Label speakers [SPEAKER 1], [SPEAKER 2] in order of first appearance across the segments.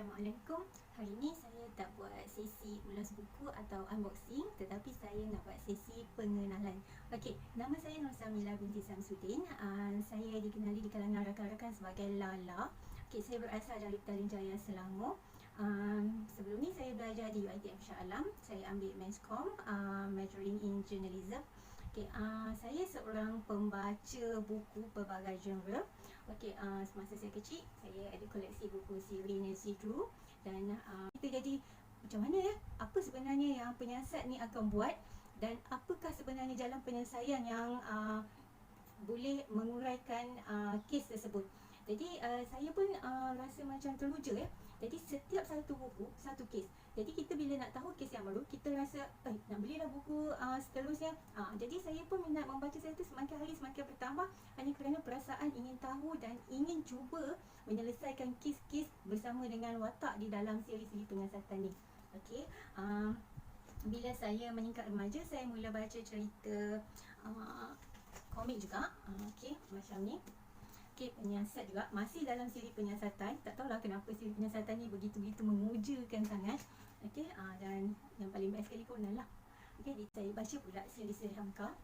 [SPEAKER 1] Assalamualaikum. Hari ini saya tak buat sesi ulas buku atau unboxing, tetapi saya nak buat sesi pengenalan. Okey, nama saya Nur Samila binti Samsudin. Saya dikenali di kalangan rakan-rakan sebagai Lala. Okey, saya berasal dari Petaling Jaya, Selangor. Sebelum ni saya belajar di UiTM Shah Alam. Saya ambil Masscom, majoring in journalism. Okay, saya seorang pembaca buku pelbagai genre. Okay, semasa saya kecil, saya ada koleksi buku siri Nancy Drew. Dan kita jadi, macam mana ya? Apa sebenarnya yang penyiasat ni akan buat? Dan apakah sebenarnya jalan penyelesaian yang boleh menguraikan kes tersebut? Jadi saya pun rasa macam teruja ya. Jadi setiap satu buku, satu kes. Jadi kita bila nak tahu kes yang baru, kita rasa nak belilah buku seterusnya. Jadi saya pun minat membaca saya tu semakin hari semakin bertambah, hanya kerana perasaan ingin tahu dan ingin cuba menyelesaikan kes-kes bersama dengan watak di dalam siri-siri penyiasatan ni. Okey, bila saya meningkat remaja, saya mula baca cerita komik juga. Okey, macam ni. Okey, penyiasat juga masih dalam siri penyiasatan. Tak tahulah kenapa siri penyiasatan ni begitu-begitu memujakan sangat. Okey, dan yang paling best sekali Conan lah. Okey, saya baca pula siri-siri Hamka.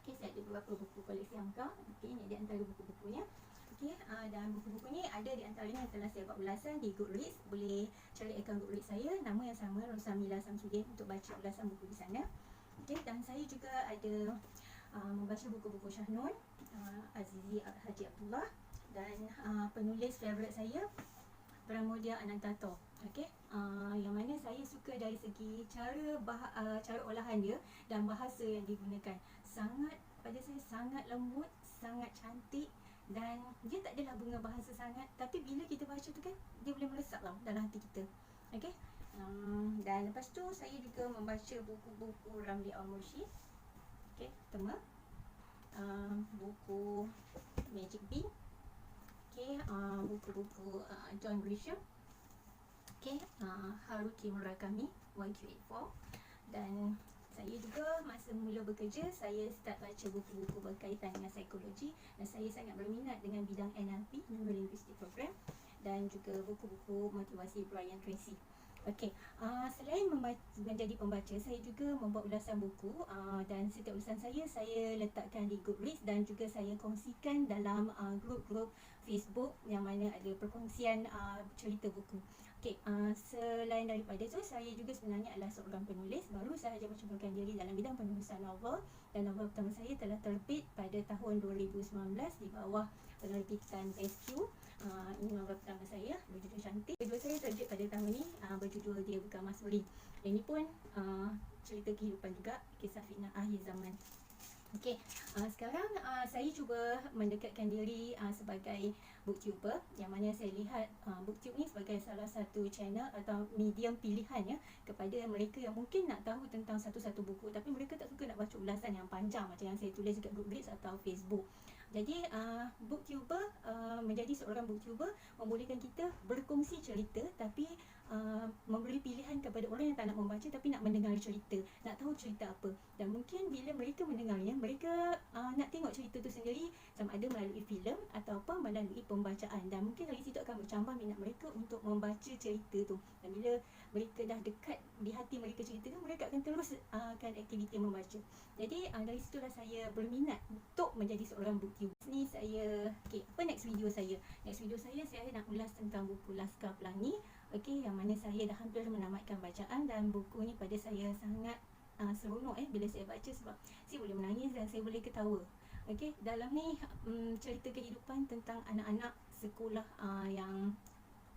[SPEAKER 1] Okey, saya ada beberapa buku koleksi Hamka. Okey, ini di antara buku-bukunya. Okey, dan buku-buku ni ada di antaranya yang telah saya buat ulasan di Goodreads. Boleh cari akaun Goodreads saya, nama yang sama, Nur Samila Samsudin, untuk baca ulasan buku di sana. Okey, dan saya juga ada membaca buku-buku Shahnun, Azizi Haji Abdullah, dan penulis favourite saya Pramodia Anantato. Okey, yang mana saya suka dari segi cara olahan dia dan bahasa yang digunakan. Pada saya sangat lembut, sangat cantik, dan dia tak adalah bunga bahasa sangat, tapi bila kita baca tu kan, dia boleh meresap lah dalam hati kita. Okey, dan lepas tu saya juga membaca buku-buku Ramli Al-Mursyid. Okey, pertama buku Magic Bean. Okey, buku-buku John Grisham. Okey, Haruki Murakami, YQ84. Dan saya juga masa mula bekerja, saya start baca buku-buku berkaitan dengan psikologi, dan saya sangat berminat dengan bidang NLP, Neuro Linguistic Program, dan juga buku-buku motivasi Brian Tracy. Okey, selain menjadi pembaca, saya juga membuat ulasan buku, dan setiap ulasan saya letakkan di Goodreads, dan juga saya kongsikan dalam grup-grup Facebook yang mana ada perkongsian cerita buku. Okey, selain daripada itu, saya juga sebenarnya adalah seorang penulis. Baru sahaja menceburkan diri dalam bidang penulisan novel, dan novel pertama saya telah terbit pada tahun 2019 di bawah penerbitan SQ. Ini novel pertama saya, berjudul Cantik. Kedua saya terbit pada tahun ini, berjudul Dia Bukan Mahsuri. Ini pun cerita kehidupan juga, kisah fitnah akhir zaman. Okey, sekarang saya cuba mendekatkan diri sebagai booktuber, yang mana saya lihat booktube ni sebagai salah satu channel atau medium pilihan ya, kepada mereka yang mungkin nak tahu tentang satu-satu buku, tapi mereka tak suka nak baca ulasan yang panjang macam yang saya tulis dekat Goodreads atau Facebook. Jadi booktuber, menjadi seorang booktuber membolehkan kita berkongsi cerita, tapi memberi pilihan kepada orang yang tak nak membaca tapi nak mendengar cerita, nak tahu cerita apa. Dan mungkin bila mereka mendengarnya, mereka nak tengok cerita tu sendiri, sama ada melalui filem ataupun melalui pembacaan, dan mungkin dari situ akan bercambah minat mereka untuk membaca cerita tu. Dan bila mereka dah dekat di hati mereka cerita tu, mereka akan teruskan aktiviti membaca. Jadi dari situlah saya berminat untuk menjadi seorang booktuber. Ni saya, apa next video saya? Next video saya nak ulas tentang buku Laskar Pelangi. Okey, yang mana saya dah hampir menamatkan bacaan, dan buku ni pada saya sangat seronok bila saya baca, sebab saya boleh menangis dan saya boleh ketawa. Okey, dalam ni cerita kehidupan tentang anak-anak sekolah yang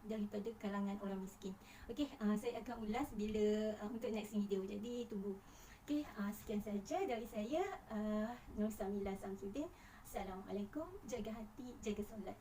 [SPEAKER 1] daripada kalangan orang miskin. Okey, saya akan ulas bila untuk next video. Jadi tunggu. Okey, sekian saja dari saya, Nur Samila Samsudin. Assalamualaikum, jaga hati, jaga solat.